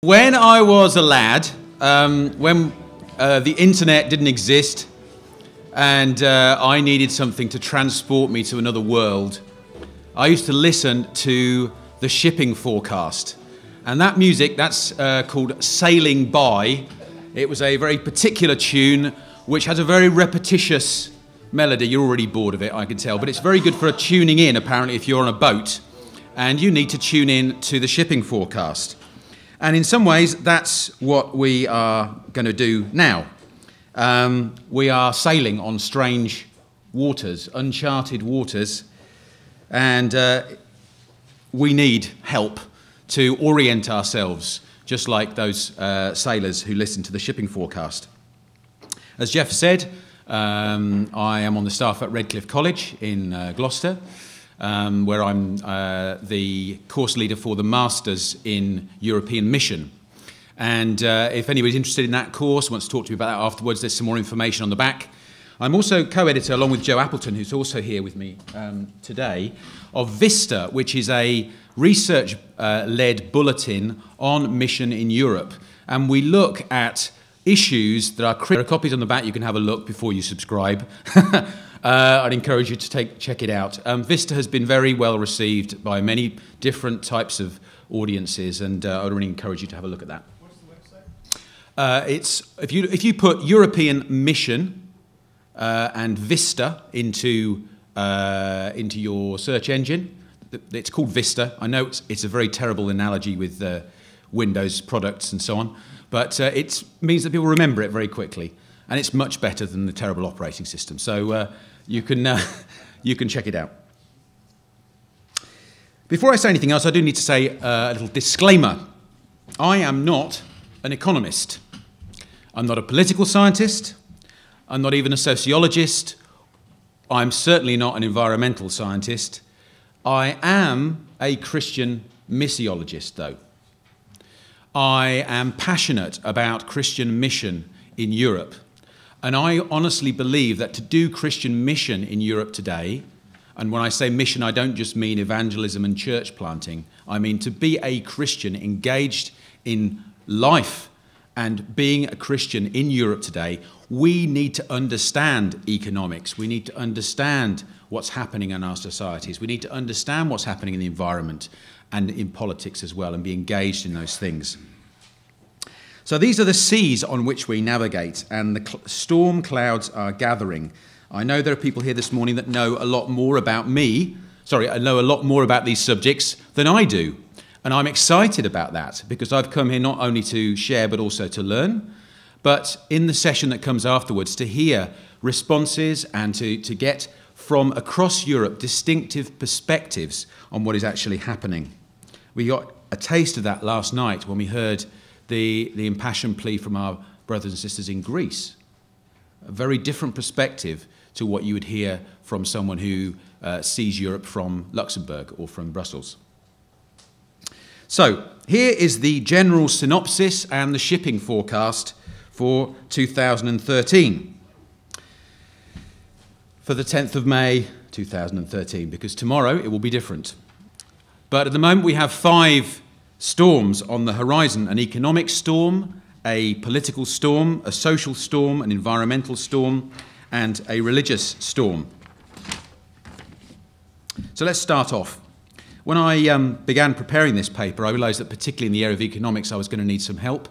When I was a lad, when the internet didn't exist and I needed something to transport me to another world, I used to listen to the shipping forecast. And that music, that's called Sailing By. It was a very particular tune which has a very repetitious melody. You're already bored of it, I can tell, but it's very good for tuning in, apparently, if you're on a boat and you need to tune in to the shipping forecast. And in some ways, that's what we are going to do now. We are sailing on strange waters, uncharted waters, and we need help to orient ourselves, just like those sailors who listen to the shipping forecast. As Jeff said, I am on the staff at Redcliffe College in Gloucester, where I'm the course leader for the Masters in European Mission. And if anybody's interested in that course, wants to talk to me about that afterwards, there's some more information on the back. I'm also co-editor, along with Joe Appleton, who's also here with me today, of Vista, which is a research-led bulletin on mission in Europe. And we look at issues that are critical. There are copies on the back. You can have a look before you subscribe. I'd encourage you to check it out. Vista has been very well received by many different types of audiences, and I would really encourage you to have a look at that. What's the website? It's if you put European Mission and Vista into your search engine, it's called Vista. I know it's a very terrible analogy with Windows products and so on, but it means that people remember it very quickly. And it's much better than the terrible operating system. So you can check it out. Before I say anything else, I do need to say a little disclaimer. I am not an economist. I'm not a political scientist. I'm not even a sociologist. I'm certainly not an environmental scientist. I am a Christian missiologist, though. I am passionate about Christian mission in Europe. And I honestly believe that to do Christian mission in Europe today, and when I say mission, I don't just mean evangelism and church planting. I mean to be a Christian engaged in life and being a Christian in Europe today, we need to understand economics. We need to understand what's happening in our societies. We need to understand what's happening in the environment and in politics as well, and be engaged in those things. So these are the seas on which we navigate, and the storm clouds are gathering. I know there are people here this morning that know a lot more about me. Sorry, I know a lot more about these subjects than I do. And I'm excited about that, because I've come here not only to share, but also to learn. But in the session that comes afterwards, to hear responses and to get from across Europe distinctive perspectives on what is actually happening. We got a taste of that last night when we heard the impassioned plea from our brothers and sisters in Greece. A very different perspective to what you would hear from someone who sees Europe from Luxembourg or from Brussels. So here is the general synopsis and the shipping forecast for 2013. For the 10th of May 2013, because tomorrow it will be different. But at the moment we have 5 storms on the horizon: an economic storm, a political storm, a social storm, an environmental storm, and a religious storm. So let's start off. When I began preparing this paper, I realized that particularly in the area of economics, I was going to need some help.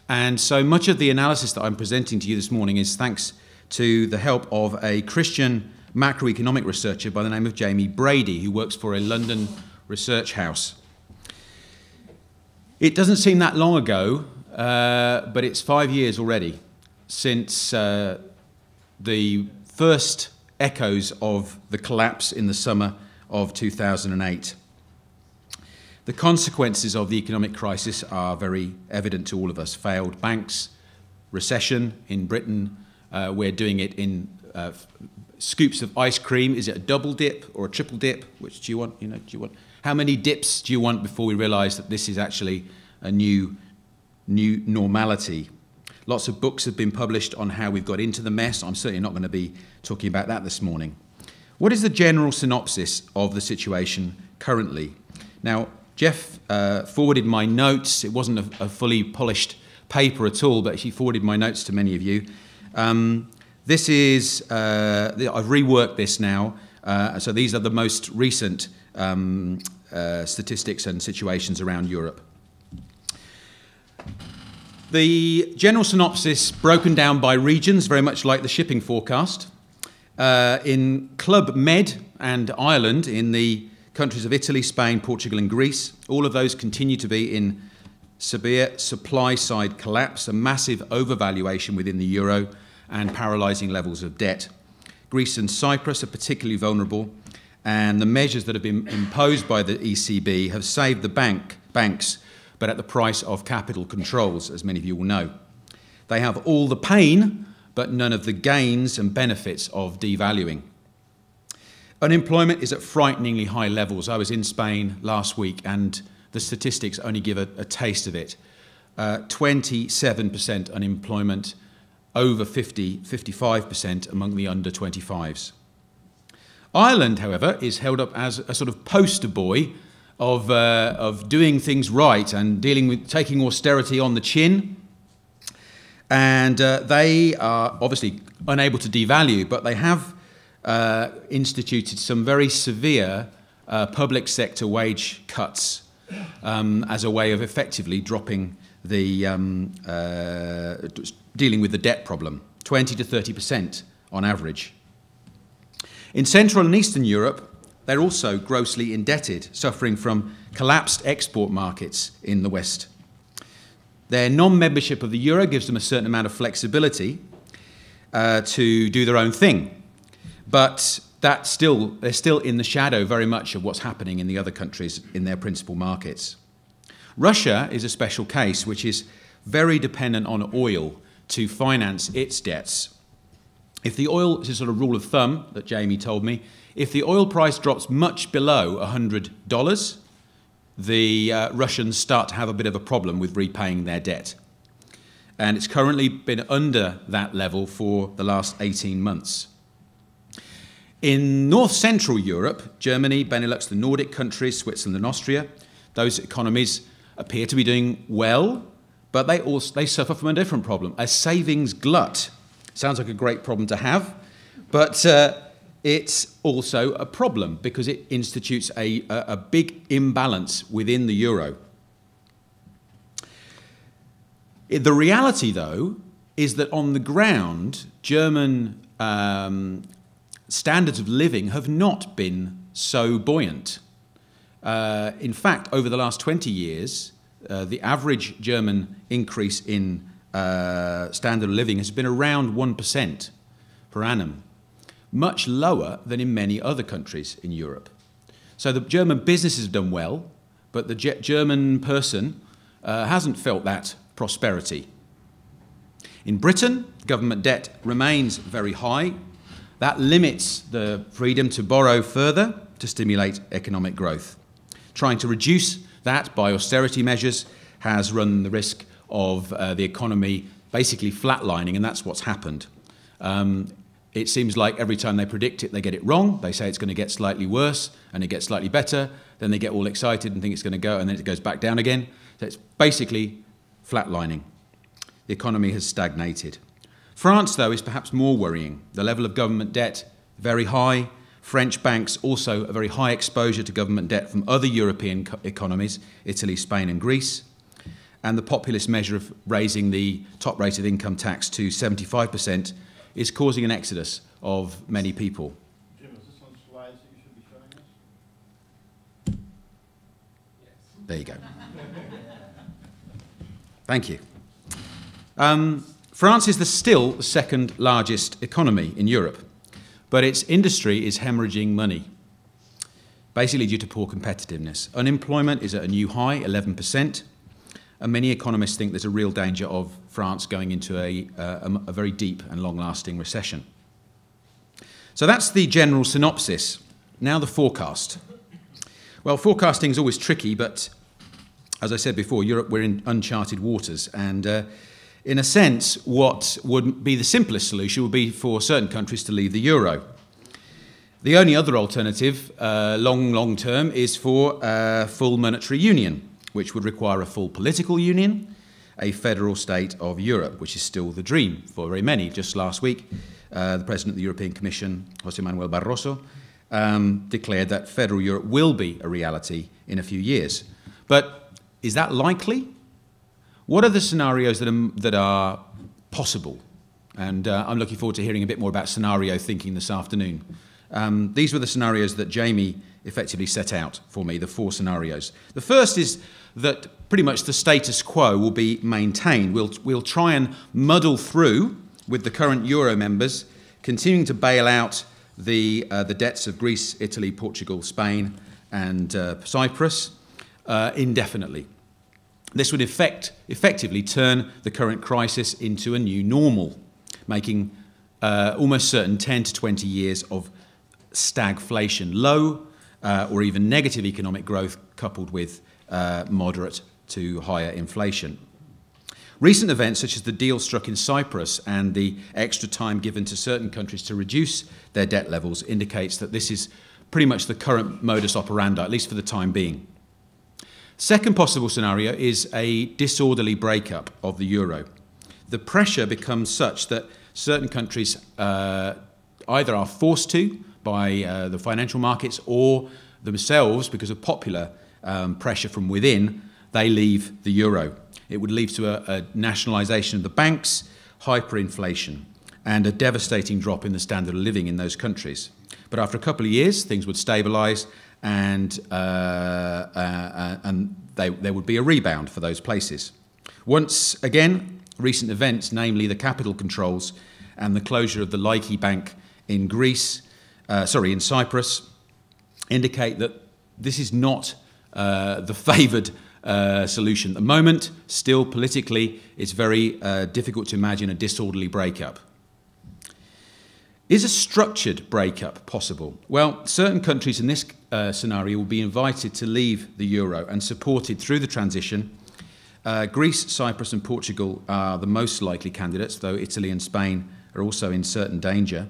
And so much of the analysis that I'm presenting to you this morning is thanks to the help of a Christian macroeconomic researcher by the name of Jamie Brady, who works for a London research house. It doesn't seem that long ago, but it's 5 years already since the first echoes of the collapse in the summer of 2008. The consequences of the economic crisis are very evident to all of us. Failed banks, recession in Britain. We're doing it in scoops of ice cream. Is it a double dip or a triple dip? Which do you want? Do you want? How many dips do you want before we realise that this is actually a new normality? Lots of books have been published on how we've got into the mess. I'm certainly not going to be talking about that this morning. What is the general synopsis of the situation currently? Now, Jeff forwarded my notes. It wasn't a fully polished paper at all, but he forwarded my notes to many of you. This is, I've reworked this now, so these are the most recent statistics and situations around Europe. The general synopsis broken down by regions, very much like the shipping forecast. In Club Med and Ireland, in the countries of Italy, Spain, Portugal and Greece, all of those continue to be in severe supply-side collapse, a massive overvaluation within the euro and paralysing levels of debt. Greece and Cyprus are particularly vulnerable, and the measures that have been imposed by the ECB have saved the banks, but at the price of capital controls, as many of you will know. They have all the pain, but none of the gains and benefits of devaluing. Unemployment is at frighteningly high levels. I was in Spain last week, and the statistics only give a taste of it. 27% unemployment, over 55% among the under 25s. Ireland, however, is held up as a sort of poster boy of doing things right and dealing with taking austerity on the chin. And they are obviously unable to devalue, but they have instituted some very severe public sector wage cuts as a way of effectively dropping the dealing with the debt problem, 20 to 30% on average. In Central and Eastern Europe, they're also grossly indebted, suffering from collapsed export markets in the West. Their non-membership of the euro gives them a certain amount of flexibility to do their own thing, but they're still in the shadow very much of what's happening in the other countries in their principal markets. Russia is a special case, which is very dependent on oil to finance its debts. If the oil, this is a sort of rule of thumb that Jamie told me, if the oil price drops much below $100, the Russians start to have a bit of a problem with repaying their debt. And it's currently been under that level for the last 18 months. In North-Central Europe, Germany, Benelux, the Nordic countries, Switzerland and Austria, those economies appear to be doing well, but they suffer from a different problem, a savings glut. Sounds like a great problem to have, but it's also a problem because it institutes a big imbalance within the euro. The reality, though, is that on the ground, German standards of living have not been so buoyant. In fact, over the last 20 years, the average German increase in standard of living has been around 1% per annum, much lower than in many other countries in Europe. So the German businesses have done well, but the German person hasn't felt that prosperity. In Britain, government debt remains very high. That limits the freedom to borrow further to stimulate economic growth. Trying to reduce that by austerity measures has run the risk of the economy basically flatlining, and that's what's happened. It seems like every time they predict it, they get it wrong. They say it's going to get slightly worse, and it gets slightly better. Then they get all excited and think it's going to go, and then it goes back down again. So it's basically flatlining. The economy has stagnated. France, though, is perhaps more worrying. The level of government debt, very high. French banks also a very high exposure to government debt from other European economies, Italy, Spain and Greece. And the populist measure of raising the top rate of income tax to 75% is causing an exodus of many people. Jim, is this on slides that you should be showing us? Yes. There you go. Thank you. France is still the second largest economy in Europe, but its industry is hemorrhaging money, basically due to poor competitiveness. Unemployment is at a new high, 11%, and many economists think there's a real danger of France going into a very deep and long-lasting recession. So that's the general synopsis. Now the forecast. Well, forecasting is always tricky, but as I said before, Europe, we're in uncharted waters, and in a sense, what would be the simplest solution would be for certain countries to leave the euro. The only other alternative, long term, is for full monetary union, which would require a full political union, a federal state of Europe, which is still the dream for very many. Just last week, the President of the European Commission, José Manuel Barroso, declared that federal Europe will be a reality in a few years. But is that likely? What are the scenarios that are possible? And I'm looking forward to hearing a bit more about scenario thinking this afternoon. These were the scenarios that Jamie effectively set out for me, the 4 scenarios. The first is that pretty much the status quo will be maintained. We'll try and muddle through with the current Euro members, continuing to bail out the debts of Greece, Italy, Portugal, Spain, and Cyprus indefinitely. This would effectively turn the current crisis into a new normal, making almost certain 10 to 20 years of stagflation, low or even negative economic growth coupled with moderate to higher inflation. Recent events such as the deal struck in Cyprus and the extra time given to certain countries to reduce their debt levels indicates that this is pretty much the current modus operandi, at least for the time being. Second possible scenario is a disorderly breakup of the euro. The pressure becomes such that certain countries either are forced to by the financial markets or themselves, because of popular pressure from within, they leave the euro. It would lead to a nationalisation of the banks, hyperinflation, and a devastating drop in the standard of living in those countries. But after a couple of years, things would stabilise and there would be a rebound for those places. Once again, recent events, namely the capital controls and the closure of the Laiki Bank in in Cyprus, indicate that this is not the favoured solution at the moment. Still, politically, it's very difficult to imagine a disorderly breakup. Is a structured breakup possible? Well, certain countries in this scenario will be invited to leave the euro and supported through the transition. Greece, Cyprus and Portugal are the most likely candidates, though Italy and Spain are also in certain danger.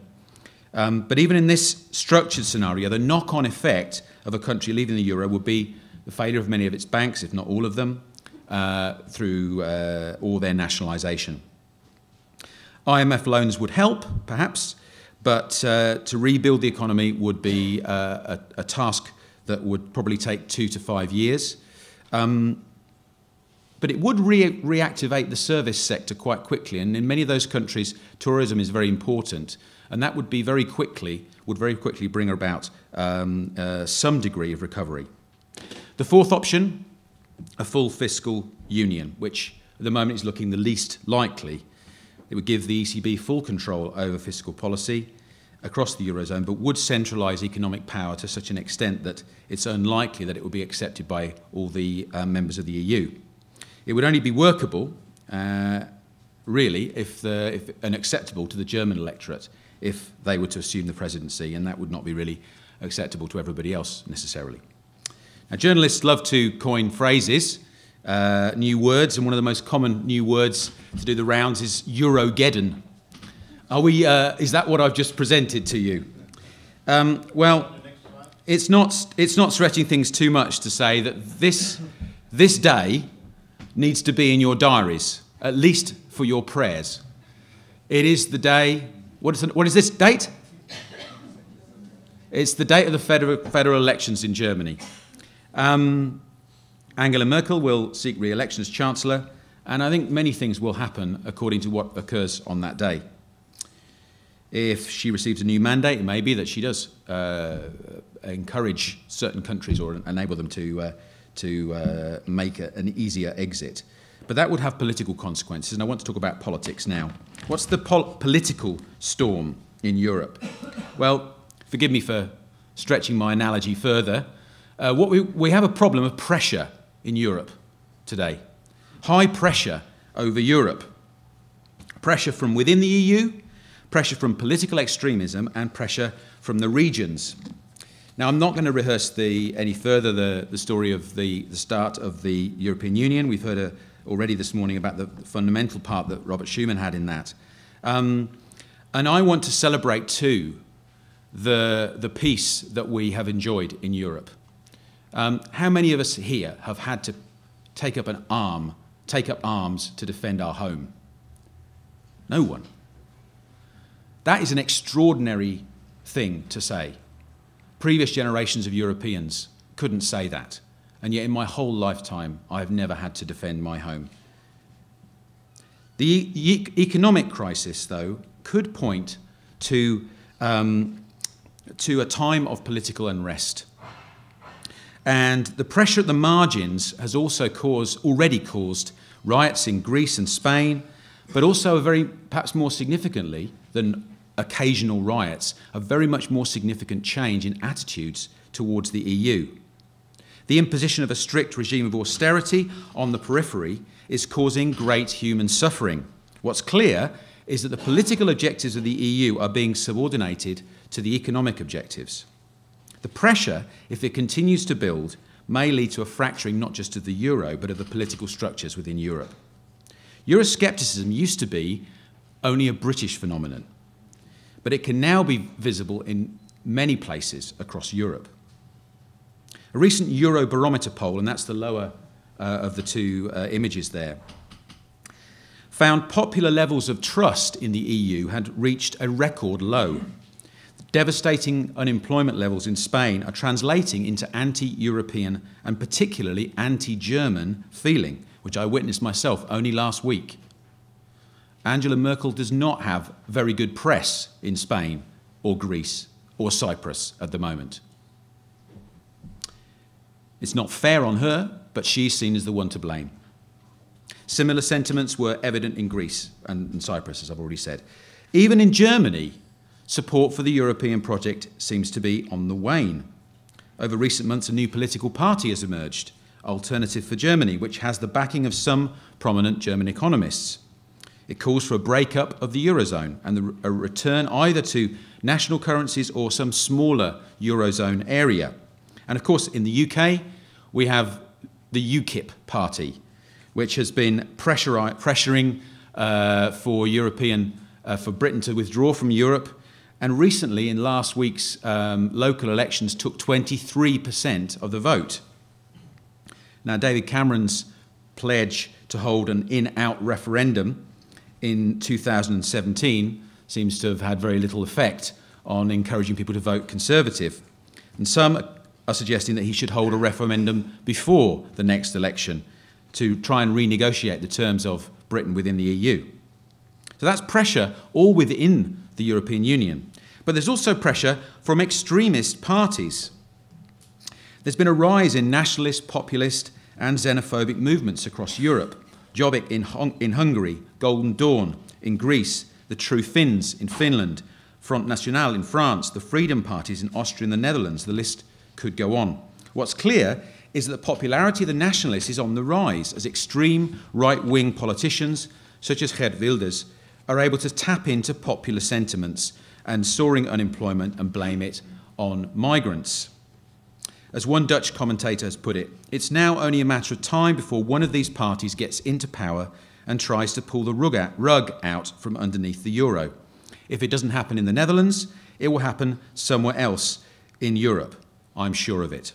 But even in this structured scenario, the knock-on effect of a country leaving the euro would be the failure of many of its banks, if not all of them, through or their nationalisation. IMF loans would help, perhaps, but to rebuild the economy would be a task that would probably take 2 to 5 years. But it would reactivate the service sector quite quickly, and in many of those countries, tourism is very important, and that would very quickly bring about some degree of recovery. The fourth option, a full fiscal union, which at the moment is looking the least likely. It would give the ECB full control over fiscal policy across the Eurozone, but would centralise economic power to such an extent that it's unlikely that it would be accepted by all the members of the EU. It would only be workable, really, and acceptable to the German electorate if they were to assume the presidency, and that would not be really acceptable to everybody else necessarily. Now, journalists love to coin phrases, new words, and one of the most common new words to do the rounds is Eurogeddon. Is that what I've just presented to you? Well, it's not stretching things too much to say that this day needs to be in your diaries, at least for your prayers. It is the day. What is this date? It's the date of the federal elections in Germany. Angela Merkel will seek re-election as Chancellor, and I think many things will happen according to what occurs on that day. If she receives a new mandate, it may be that she does encourage certain countries or enable them to make an easier exit. But that would have political consequences, and I want to talk about politics now. What's the political storm in Europe? Well, forgive me for stretching my analogy further. We have a problem of pressure in Europe today. High pressure over Europe. Pressure from within the EU, pressure from political extremism, and pressure from the regions. Now, I'm not going to rehearse any further the story of the start of the European Union. We've heard already this morning about the fundamental part that Robert Schuman had in that. And I want to celebrate, too, the peace that we have enjoyed in Europe. How many of us here have had to take up arms to defend our home? No one. That is an extraordinary thing to say. Previous generations of Europeans couldn't say that, and yet in my whole lifetime I have never had to defend my home. The economic crisis, though, could point to a time of political unrest. And the pressure at the margins has also already caused riots in Greece and Spain, but also perhaps more significantly than occasional riots, a very much more significant change in attitudes towards the EU. The imposition of a strict regime of austerity on the periphery is causing great human suffering. What's clear is that the political objectives of the EU are being subordinated to the economic objectives. The pressure, if it continues to build, may lead to a fracturing not just of the euro, but of the political structures within Europe. Euroscepticism used to be only a British phenomenon, but it can now be visible in many places across Europe. A recent Eurobarometer poll, and that's the lower of the two images there, found popular levels of trust in the EU had reached a record low. Devastating unemployment levels in Spain are translating into anti-European and particularly anti-German feeling, which I witnessed myself only last week. Angela Merkel does not have very good press in Spain or Greece or Cyprus at the moment. It's not fair on her, but she's seen as the one to blame. Similar sentiments were evident in Greece and Cyprus, as I've already said. Even in Germany, support for the European project seems to be on the wane. Over recent months, a new political party has emerged, Alternative for Germany, which has the backing of some prominent German economists. It calls for a breakup of the Eurozone and a return either to national currencies or some smaller Eurozone area. And of course, in the UK, we have the UKIP party, which has been pressuring for Britain to withdraw from Europe. And recently, in last week's local elections, took 23% of the vote. Now, David Cameron's pledge to hold an in-out referendum in 2017 seems to have had very little effect on encouraging people to vote Conservative. And some are suggesting that he should hold a referendum before the next election to try and renegotiate the terms of Britain within the EU. So that's pressure all within the European Union. But there's also pressure from extremist parties. There's been a rise in nationalist, populist and xenophobic movements across Europe. Jobbik in Hungary, Golden Dawn in Greece, the True Finns in Finland, Front National in France, the Freedom Parties in Austria and the Netherlands. The list could go on. What's clear is that the popularity of the nationalists is on the rise as extreme right-wing politicians, such as Geert Wilders, are able to tap into popular sentiments and soaring unemployment and blame it on migrants. As one Dutch commentator has put it, it's now only a matter of time before one of these parties gets into power and tries to pull the rug out from underneath the euro. If it doesn't happen in the Netherlands, it will happen somewhere else in Europe. I'm sure of it.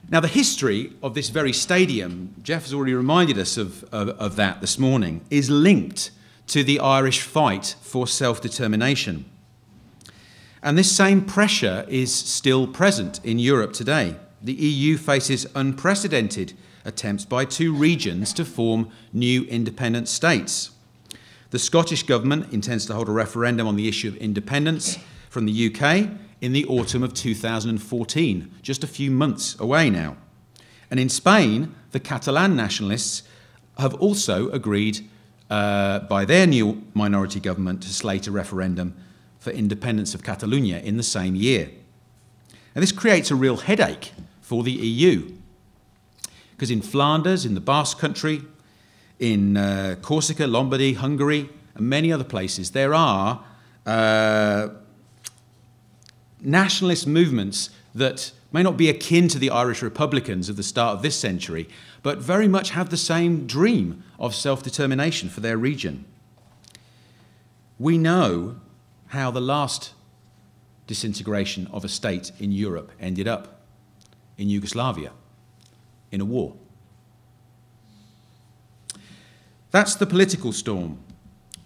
Now, the history of this very stadium, Jeff has already reminded us of that this morning, is linked to the Irish fight for self-determination. And this same pressure is still present in Europe today. The EU faces unprecedented attempts by two regions to form new independent states. The Scottish Government intends to hold a referendum on the issue of independence from the UK in the autumn of 2014, just a few months away now. And in Spain, the Catalan nationalists have also agreed by their new minority government to slate a referendum for independence of Catalonia in the same year. And this creates a real headache for the EU, because in Flanders, in the Basque Country, in Corsica, Lombardy, Hungary, and many other places, there are nationalist movements that may not be akin to the Irish Republicans of the start of this century, but very much have the same dream of self-determination for their region. We know how the last disintegration of a state in Europe ended up in Yugoslavia, in a war. That's the political storm.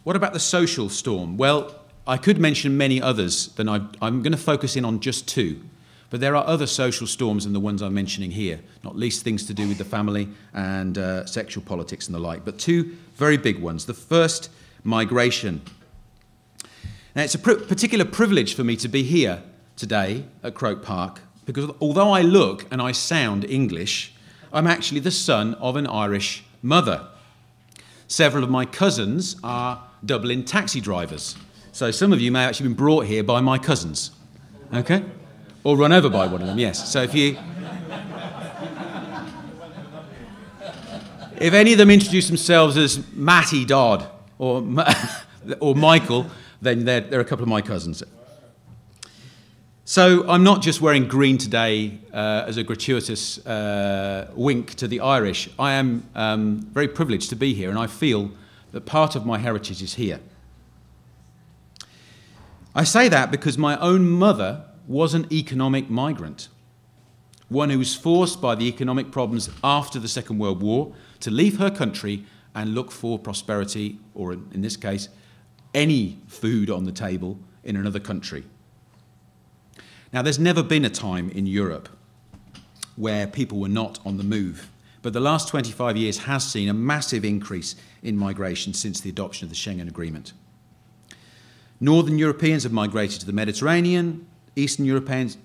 What about the social storm? Well, I could mention many others, but I'm going to focus in on just two. But there are other social storms than the ones I'm mentioning here, not least things to do with the family and sexual politics and the like, but two very big ones. The first, migration. Now, it's a particular privilege for me to be here today at Croke Park, because although I look and I sound English, I'm actually the son of an Irish mother. Several of my cousins are Dublin taxi drivers. So some of you may have actually been brought here by my cousins, okay? Or run over by one of them, yes. So if any of them introduce themselves as Matty Dodd or Michael, then they're a couple of my cousins. So I'm not just wearing green today as a gratuitous wink to the Irish. I am very privileged to be here, and I feel that part of my heritage is here. I say that because my own mother was an economic migrant, one who was forced by the economic problems after the Second World War to leave her country and look for prosperity, or in this case, any food on the table in another country. Now, there's never been a time in Europe where people were not on the move, but the last 25 years has seen a massive increase in migration since the adoption of the Schengen Agreement. Northern Europeans have migrated to the Mediterranean, Eastern Europeans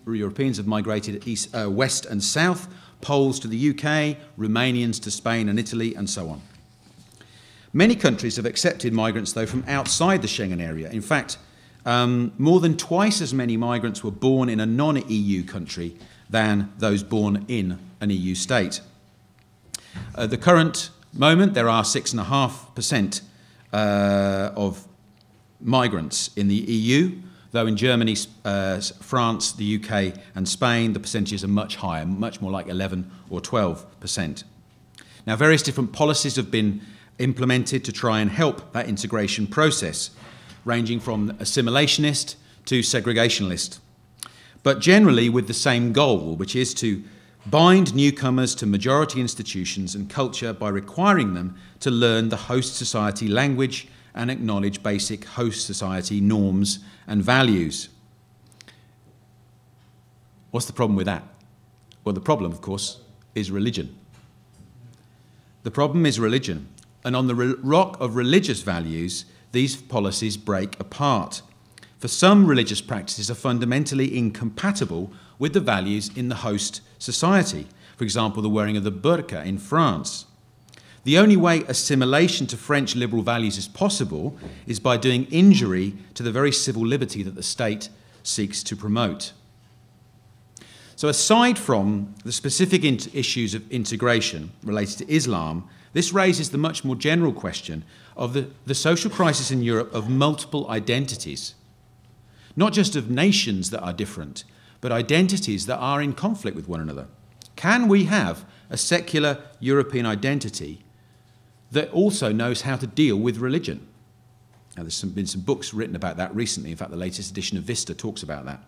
have migrated west and south, Poles to the UK, Romanians to Spain and Italy, and so on. Many countries have accepted migrants, though, from outside the Schengen area. In fact, more than twice as many migrants were born in a non-EU country than those born in an EU state. At the current moment, there are 6.5% of migrants in the EU, though in Germany, France, the UK and Spain, the percentages are much higher, much more like 11 or 12%. Now, various different policies have been implemented to try and help that integration process, ranging from assimilationist to segregationalist, but generally with the same goal, which is to bind newcomers to majority institutions and culture by requiring them to learn the host society language and acknowledge basic host society norms and values. What's the problem with that? Well, the problem, of course, is religion. The problem is religion. And on the rock of religious values, these policies break apart. For some religious practices are fundamentally incompatible with the values in the host society. For example, the wearing of the burqa in France. The only way assimilation to French liberal values is possible is by doing injury to the very civil liberty that the state seeks to promote. So aside from the specific issues of integration related to Islam, this raises the much more general question of the social crisis in Europe of multiple identities. Not just of nations that are different, but identities that are in conflict with one another. Can we have a secular European identity that also knows how to deal with religion? Now, there's been some books written about that recently. In fact, the latest edition of Vista talks about that.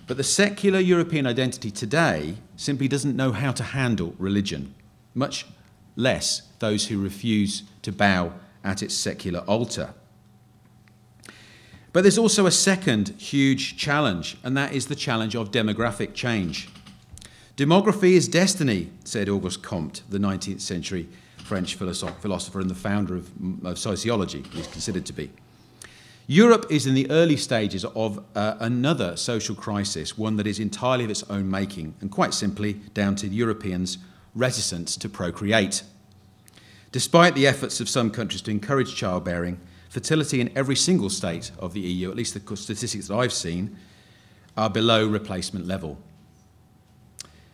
But the secular European identity today simply doesn't know how to handle religion, much less those who refuse to bow at its secular altar. But there's also a second huge challenge, and that is the challenge of demographic change. Demography is destiny, said Auguste Comte, the 19th century French philosopher and the founder of sociology, he's considered to be. Europe is in the early stages of another social crisis, one that is entirely of its own making, and quite simply down to Europeans' reticence to procreate. Despite the efforts of some countries to encourage childbearing, fertility in every single state of the EU, at least the statistics that I've seen, are below replacement level.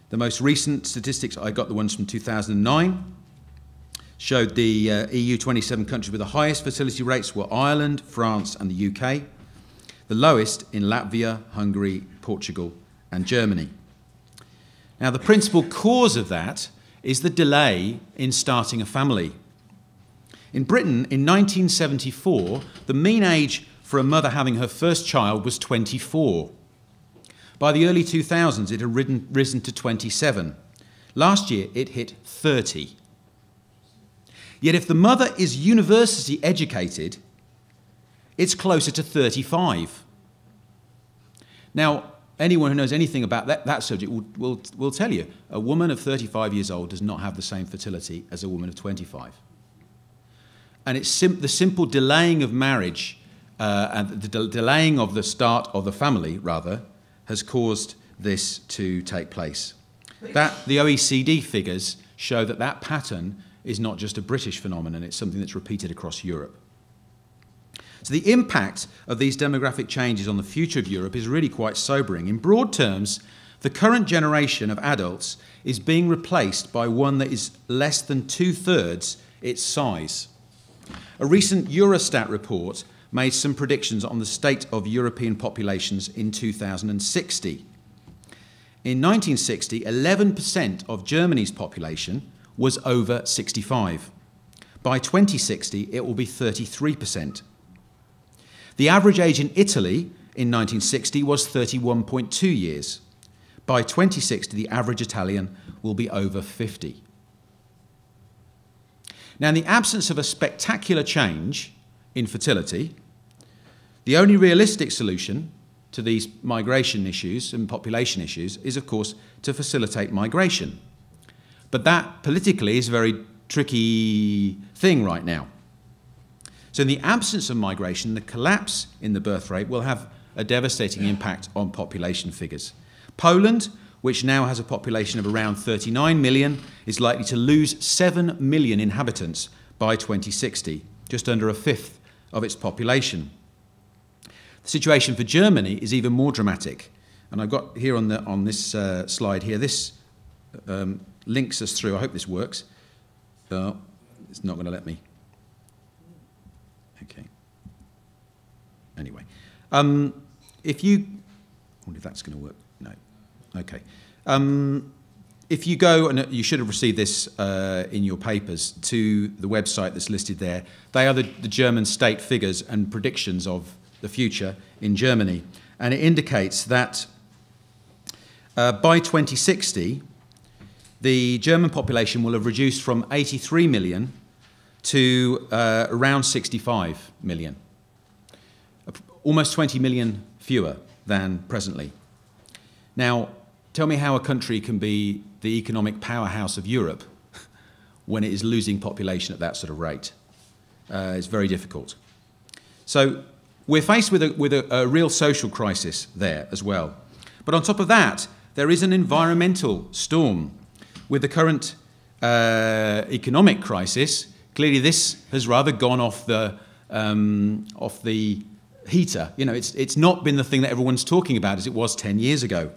The most recent statistics, I got the ones from 2009, showed the EU 27 countries with the highest fertility rates were Ireland, France and the UK, the lowest in Latvia, Hungary, Portugal and Germany. Now, the principal cause of that is the delay in starting a family. In Britain, in 1974, the mean age for a mother having her first child was 24. By the early 2000s, it had risen to 27. Last year, it hit 30. Yet if the mother is university educated, it's closer to 35. Now, anyone who knows anything about that subject will tell you, a woman of 35 years old does not have the same fertility as a woman of 25. And it's the simple delaying of marriage and the delaying of the start of the family, rather, has caused this to take place. The OECD figures show that pattern is not just a British phenomenon, it's something that's repeated across Europe. So the impact of these demographic changes on the future of Europe is really quite sobering. In broad terms, the current generation of adults is being replaced by one that is less than 2/3 its size. A recent Eurostat report made some predictions on the state of European populations in 2060. In 1960, 11% of Germany's population was over 65. By 2060, it will be 33%. The average age in Italy in 1960 was 31.2 years. By 2060, the average Italian will be over 50. Now, in the absence of a spectacular change in fertility, the only realistic solution to these migration issues and population issues is, of course, to facilitate migration. But that politically is a very tricky thing right now. So in the absence of migration, the collapse in the birth rate will have a devastating impact on population figures. Poland, which now has a population of around 39 million, is likely to lose 7 million inhabitants by 2060, just under a fifth of its population. The situation for Germany is even more dramatic. And I've got here on this slide here, this links us through. I hope this works. It's not going to let me. Okay. Anyway, if you, I wonder if that's going to work. No. Okay. If you go, and you should have received this in your papers, to the website that's listed there, they are the German state figures and predictions of the future in Germany. And it indicates that by 2060, the German population will have reduced from 83 million to around 65 million. Almost 20 million fewer than presently. Now, tell me how a country can be the economic powerhouse of Europe when it is losing population at that sort of rate. It's very difficult. So we're faced with a real social crisis there as well. But on top of that, there is an environmental storm. With the current economic crisis, clearly this has rather gone off the heater. You know, it's not been the thing that everyone's talking about as it was 10 years ago.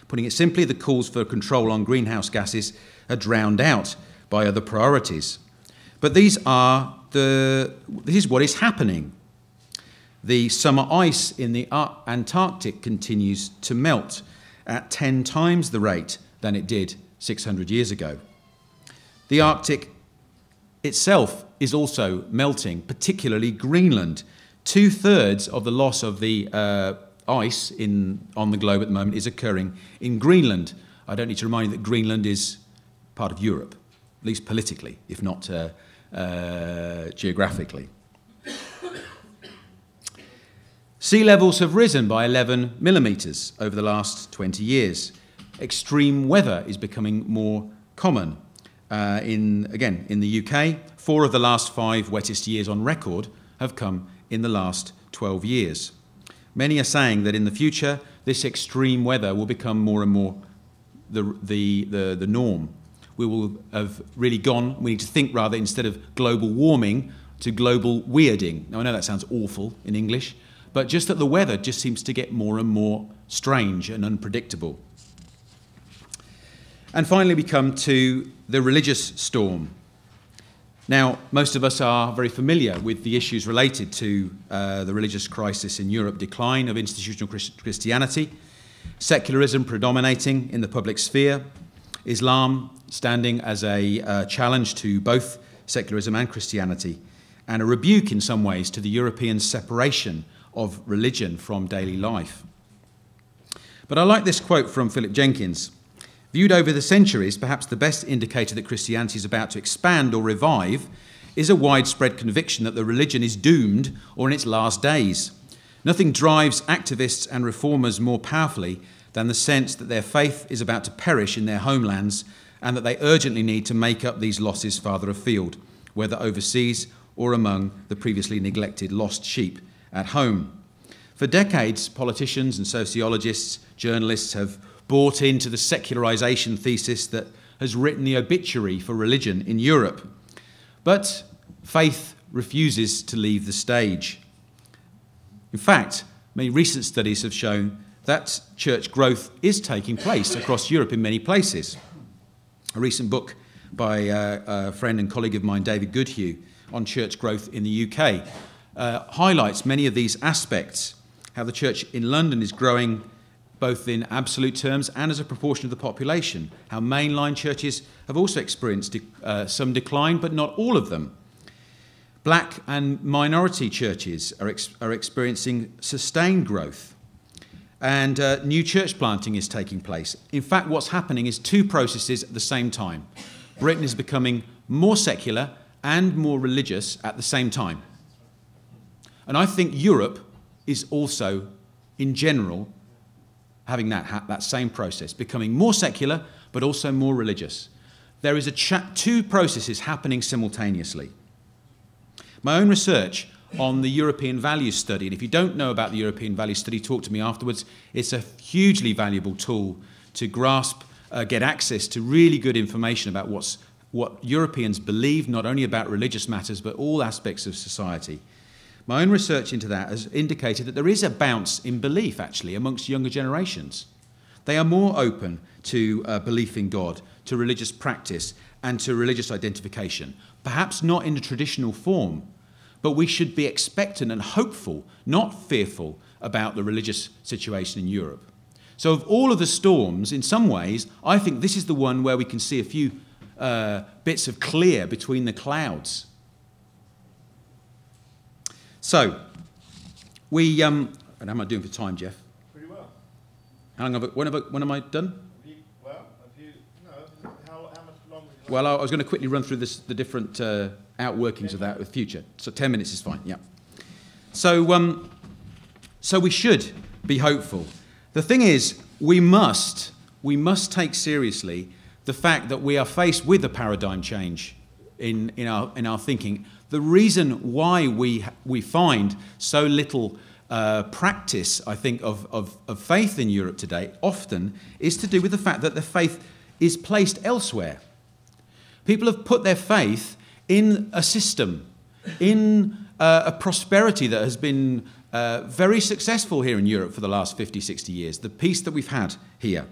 Putting it simply, the calls for control on greenhouse gases are drowned out by other priorities. But this is what is happening. The summer ice in the Antarctic continues to melt at 10 times the rate than it did 600 years ago. The Arctic itself is also melting, particularly Greenland. 2/3 of the loss of the ice on the globe at the moment is occurring in Greenland. I don't need to remind you that Greenland is part of Europe, at least politically, if not geographically. Sea levels have risen by 11 millimetres over the last 20 years. Extreme weather is becoming more common. In the UK, 4 of the last 5 wettest years on record have come in the last 12 years. Many are saying that in the future, this extreme weather will become more and more the norm. We will have really gone, we need to think rather, instead of global warming, to global weirding. Now, I know that sounds awful in English, but just that the weather just seems to get more and more strange and unpredictable. And finally, we come to the religious storm. Now, most of us are very familiar with the issues related to the religious crisis in Europe, decline of institutional Christianity, secularism predominating in the public sphere, Islam standing as a challenge to both secularism and Christianity, and a rebuke in some ways to the European separation of religion from daily life. But I like this quote from Philip Jenkins. Viewed over the centuries, perhaps the best indicator that Christianity is about to expand or revive is a widespread conviction that the religion is doomed or in its last days. Nothing drives activists and reformers more powerfully than the sense that their faith is about to perish in their homelands and that they urgently need to make up these losses farther afield, whether overseas or among the previously neglected lost sheep at home. For decades, politicians and sociologists, journalists have bought into the secularization thesis that has written the obituary for religion in Europe. But faith refuses to leave the stage. In fact, many recent studies have shown that church growth is taking place across Europe in many places. A recent book by a friend and colleague of mine, David Goodhue, on church growth in the UK, highlights many of these aspects, how the church in London is growing both in absolute terms and as a proportion of the population, how mainline churches have also experienced some decline, but not all of them. Black and minority churches are experiencing sustained growth, and new church planting is taking place. In fact, what's happening is two processes at the same time. Britain is becoming more secular and more religious at the same time. And I think Europe is also, in general, having that same process, becoming more secular, but also more religious. There is two processes happening simultaneously. My own research on the European Values Study, and if you don't know about the European Values Study, talk to me afterwards. It's a hugely valuable tool to grasp, get access to really good information about what Europeans believe, not only about religious matters, but all aspects of society. My own research into that has indicated that there is a bounce in belief, actually, amongst younger generations. They are more open to belief in God, to religious practice, and to religious identification. Perhaps not in the traditional form, but we should be expectant and hopeful, not fearful, about the religious situation in Europe. So of all of the storms, in some ways, I think this is the one where we can see a few bits of clear between the clouds. So, and how am I doing for time, Jeff? Pretty well. How long when am I done? How much longer? Well, I was going to quickly run through the different outworkings of that with future. So 10 minutes is fine, yeah. So we should be hopeful. The thing is, we must take seriously the fact that we are faced with a paradigm change in our thinking. The reason why we find so little practice, I think, of faith in Europe today often is to do with the fact that the faith is placed elsewhere. People have put their faith in a system, in a prosperity that has been very successful here in Europe for the last 50, 60 years, the peace that we've had here.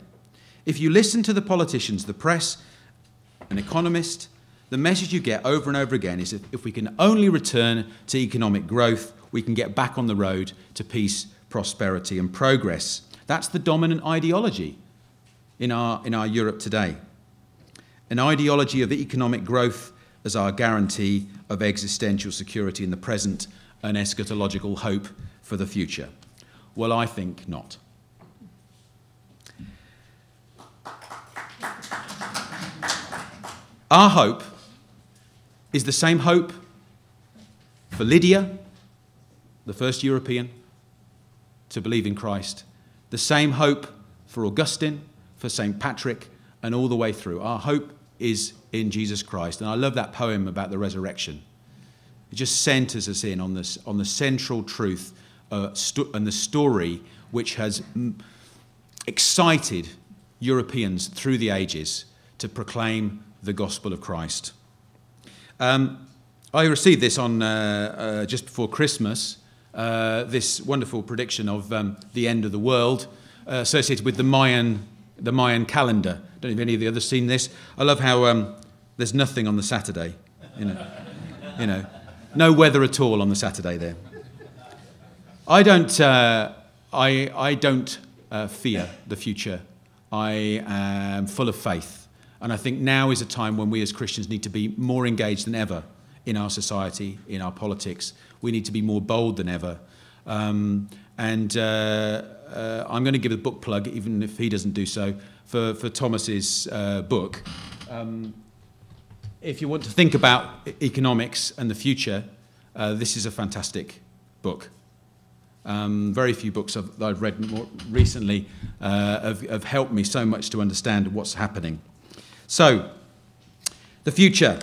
If you listen to the politicians, the press, an economist, the message you get over and over again is that if we can only return to economic growth, we can get back on the road to peace, prosperity and progress. That's the dominant ideology in our Europe today. An ideology of economic growth as our guarantee of existential security in the present and eschatological hope for the future. Well, I think not. Our hope is the same hope for Lydia, the first European to believe in Christ, the same hope for Augustine, for St. Patrick, and all the way through. Our hope is in Jesus Christ. And I love that poem about the resurrection. It just centers us in on the central truth and the story which has excited Europeans through the ages to proclaim the gospel of Christ. I received this on just before Christmas, this wonderful prediction of the end of the world associated with the Mayan calendar. I don't know if any of the others seen this. I love how there's nothing on the Saturday, you know, no weather at all on the Saturday there. I don't fear the future. I am full of faith. And I think now is a time when we as Christians need to be more engaged than ever in our society, in our politics. We need to be more bold than ever. I'm going to give a book plug, even if he doesn't do so, for Thomas's book. If you want to think about economics and the future, this is a fantastic book. Very few books that I've read more recently have helped me so much to understand what's happening. So, the future.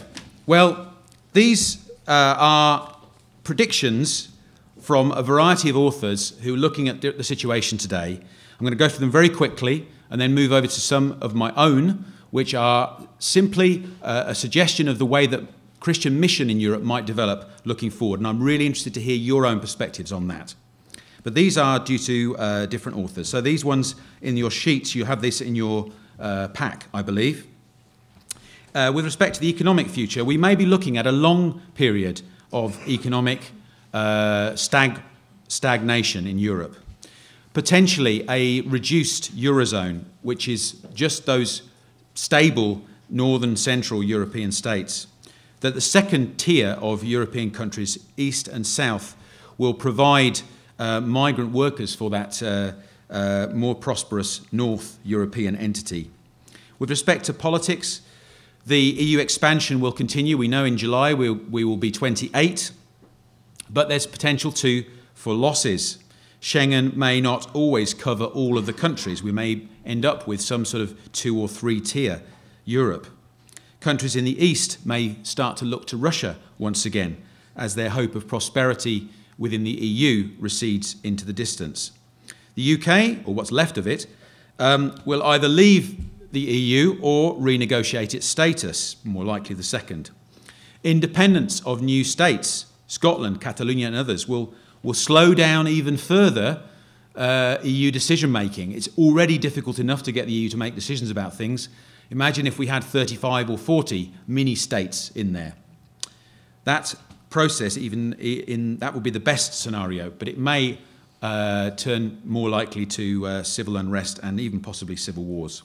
Well, these are predictions from a variety of authors who are looking at the situation today. I'm going to go through them very quickly and then move over to some of my own, which are simply a suggestion of the way that Christian mission in Europe might develop looking forward. And I'm really interested to hear your own perspectives on that. But these are due to different authors. So these ones in your sheets, you have this in your pack, I believe. With respect to the economic future, we may be looking at a long period of economic stagnation in Europe. Potentially a reduced Eurozone, which is just those stable northern central European states. That the second tier of European countries, east and south, will provide migrant workers for that more prosperous North European entity. With respect to politics, the EU expansion will continue. We know in July we will be 28, but there's potential for losses. Schengen may not always cover all of the countries. We may end up with some sort of 2 or 3 tier Europe. Countries in the east may start to look to Russia once again as their hope of prosperity within the EU recedes into the distance. The UK, or what's left of it, will either leave the EU or renegotiate its status, more likely the second. Independence of new states, Scotland, Catalonia and others, will slow down even further EU decision-making. It's already difficult enough to get the EU to make decisions about things. Imagine if we had 35 or 40 mini-states in there. That process, that would be the best scenario, but it may turn more likely to civil unrest and even possibly civil wars.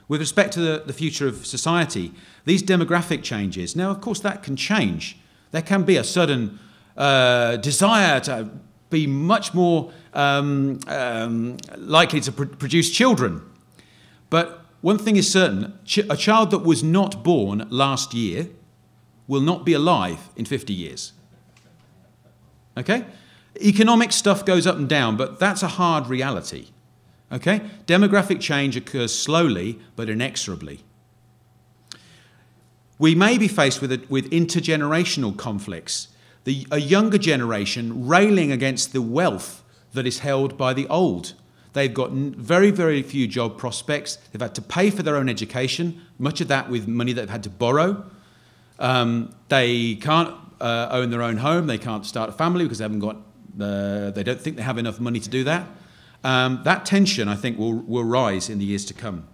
With respect to the future of society, these demographic changes, now of course that can change. There can be a sudden desire to be much more likely to produce children. But one thing is certain, a child that was not born last year will not be alive in 50 years. Okay? Economic stuff goes up and down, but that's a hard reality. Okay? Demographic change occurs slowly, but inexorably. We may be faced with intergenerational conflicts. A younger generation railing against the wealth that is held by the old. They've got very, very few job prospects. They've had to pay for their own education, much of that with money that they've had to borrow. They can't own their own home. They can't start a family because they haven't got. They don't think they have enough money to do that. That tension, I think, will rise in the years to come.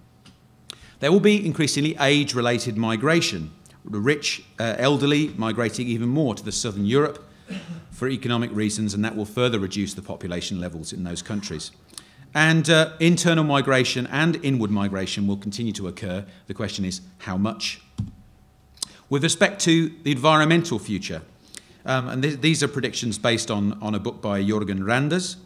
There will be increasingly age-related migration. The rich, elderly migrating even more to the southern Europe for economic reasons, and that will further reduce the population levels in those countries. And internal migration and inward migration will continue to occur. The question is, how much? With respect to the environmental future, and these are predictions based on a book by Jürgen Randers,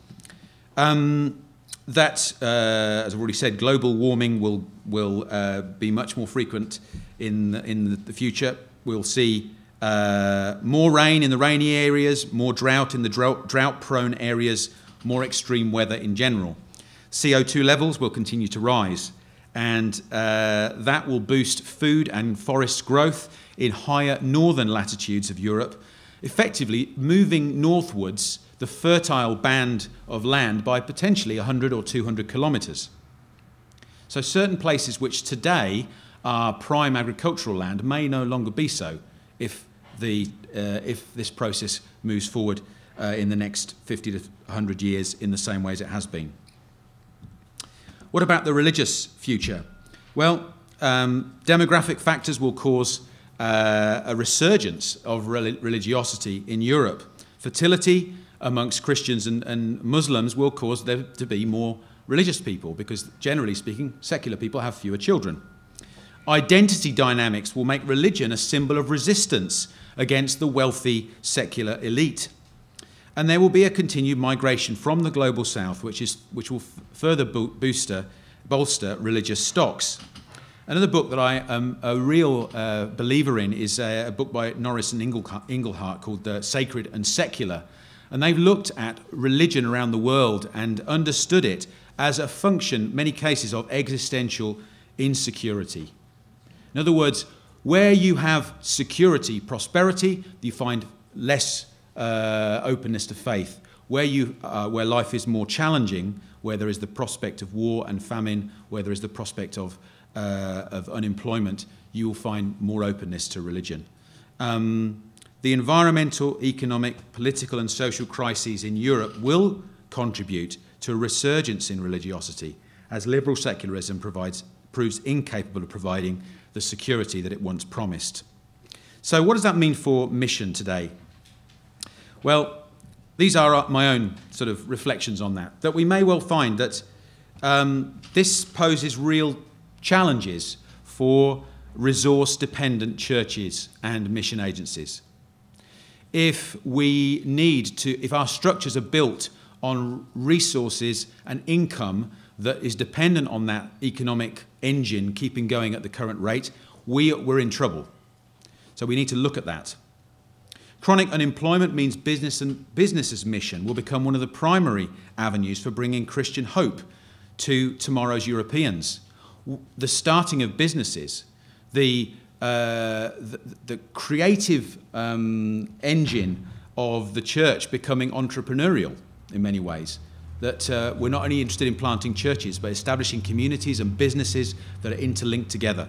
that, as I've already said, global warming will be much more frequent in the future. We'll see more rain in the rainy areas, more drought in the drought-prone areas, more extreme weather in general. CO2 levels will continue to rise, and that will boost food and forest growth in higher northern latitudes of Europe, effectively moving northwards the fertile band of land by potentially 100 or 200 kilometres. So certain places which today are prime agricultural land may no longer be so if this process moves forward in the next 50 to 100 years in the same way as it has been. What about the religious future? Well, demographic factors will cause a resurgence of religiosity in Europe. Fertility amongst Christians and Muslims will cause there to be more religious people because, generally speaking, secular people have fewer children. Identity dynamics will make religion a symbol of resistance against the wealthy secular elite. And there will be a continued migration from the global south, which will further bolster religious stocks. Another book that I am a real believer in is a book by Norris and Inglehart called Sacred and Secular. And they've looked at religion around the world and understood it as a function, many cases, of existential insecurity. In other words, where you have security, prosperity, you find less openness to faith. Where life is more challenging, where there is the prospect of war and famine, where there is the prospect of unemployment, you will find more openness to religion. The environmental, economic, political and social crises in Europe will contribute to a resurgence in religiosity, as liberal secularism proves incapable of providing the security that it once promised. So what does that mean for mission today? Well, these are my own sort of reflections on that we may well find that this poses real challenges for resource-dependent churches and mission agencies. If our structures are built on resources and income that is dependent on that economic engine keeping going at the current rate, we're in trouble. So we need to look at that. Chronic unemployment means business's mission will become one of the primary avenues for bringing Christian hope to tomorrow's Europeans. The starting of businesses, the creative engine of the church becoming entrepreneurial in many ways. That we're not only interested in planting churches, but establishing communities and businesses that are interlinked together.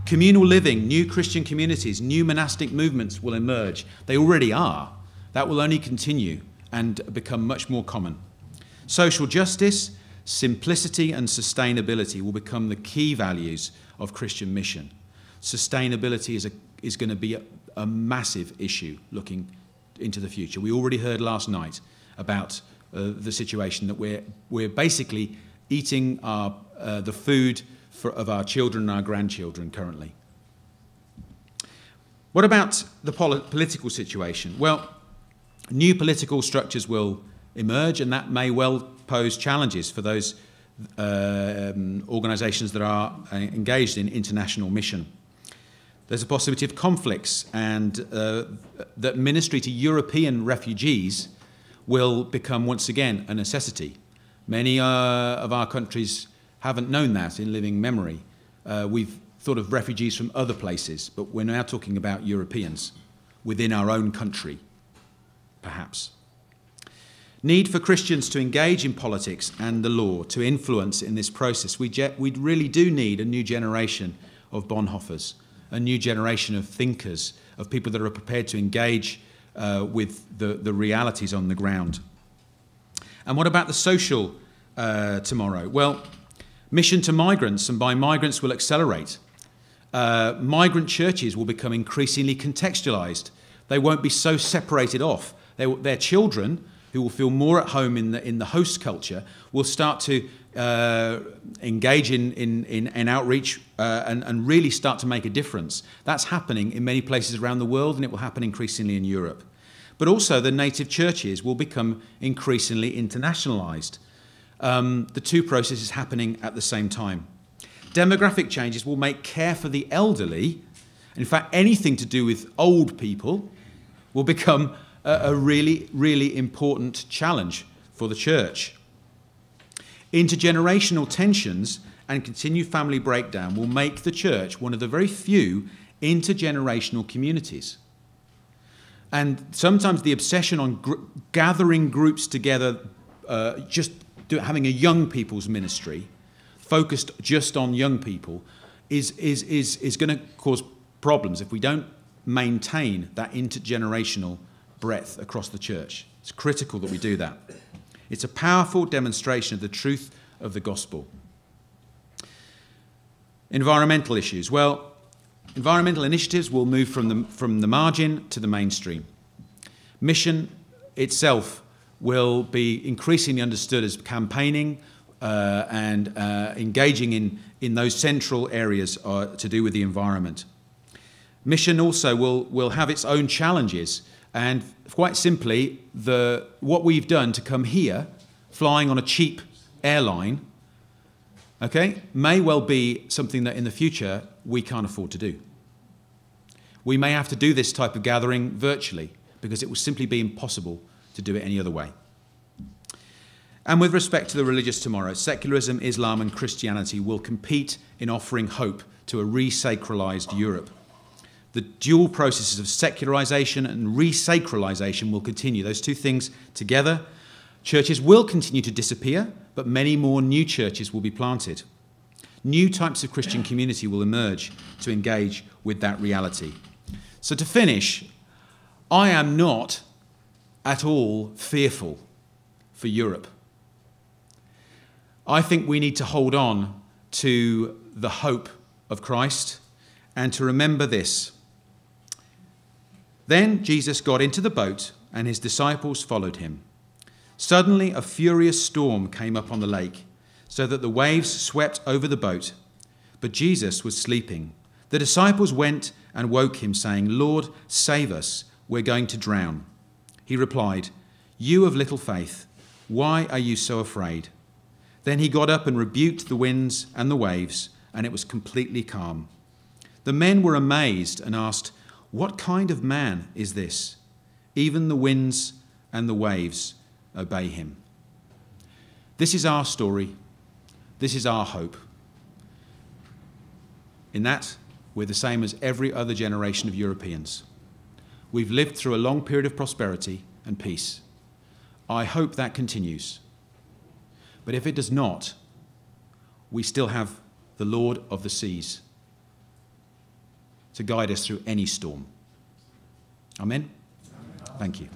Communal living, new Christian communities, new monastic movements will emerge. They already are. That will only continue and become much more common. Social justice, simplicity and sustainability will become the key values of Christian mission. Sustainability is going to be a massive issue looking into the future. We already heard last night about the situation that we're basically eating the food of our children and our grandchildren currently. What about the political situation? Well, new political structures will emerge, and that may well pose challenges for those organisations that are engaged in international mission. There's a possibility of conflicts, and that ministry to European refugees will become once again a necessity. Many of our countries haven't known that in living memory. We've thought of refugees from other places, but we're now talking about Europeans within our own country, perhaps. Need for Christians to engage in politics and the law, to influence in this process. We really do need a new generation of Bonhoeffers, a new generation of thinkers, of people that are prepared to engage with the realities on the ground. And what about the social tomorrow? Well, mission to migrants, and by migrants will accelerate. Migrant churches will become increasingly contextualised. They won't be so separated off. Their children, who will feel more at home in the host culture, will start to engage in outreach and really start to make a difference. That's happening in many places around the world, and it will happen increasingly in Europe. But also the native churches will become increasingly internationalised. The two processes happening at the same time. Demographic changes will make care for the elderly, in fact anything to do with old people, will become a really, really important challenge for the church. Intergenerational tensions and continued family breakdown will make the church one of the very few intergenerational communities. And sometimes the obsession on gathering groups together, having a young people's ministry, focused just on young people, is going to cause problems if we don't maintain that intergenerational breadth across the church. It's critical that we do that. It's a powerful demonstration of the truth of the gospel. Environmental issues. Well, environmental initiatives will move from the margin to the mainstream. Mission itself will be increasingly understood as campaigning and engaging in those central areas to do with the environment. Mission also will have its own challenges, and quite simply, what we've done to come here, flying on a cheap airline, okay, may well be something that in the future we can't afford to do. We may have to do this type of gathering virtually because it will simply be impossible to do it any other way. And with respect to the religious tomorrow, secularism, Islam and Christianity will compete in offering hope to a re-sacralized Europe. The dual processes of secularization and re-sacralization will continue. Those two things together. Churches will continue to disappear, but many more new churches will be planted. New types of Christian community will emerge to engage with that reality. So to finish, I am not at all fearful for Europe. I think we need to hold on to the hope of Christ and to remember this. Then Jesus got into the boat and his disciples followed him. Suddenly a furious storm came up on the lake, so that the waves swept over the boat. But Jesus was sleeping. The disciples went and woke him, saying, "Lord, save us, we're going to drown." He replied, "You of little faith, why are you so afraid?" Then he got up and rebuked the winds and the waves, and it was completely calm. The men were amazed and asked, "What kind of man is this? Even the winds and the waves obey him." This is our story. This is our hope. In that, we're the same as every other generation of Europeans. We've lived through a long period of prosperity and peace. I hope that continues. But if it does not, we still have the Lord of the seas to guide us through any storm. Amen? Thank you.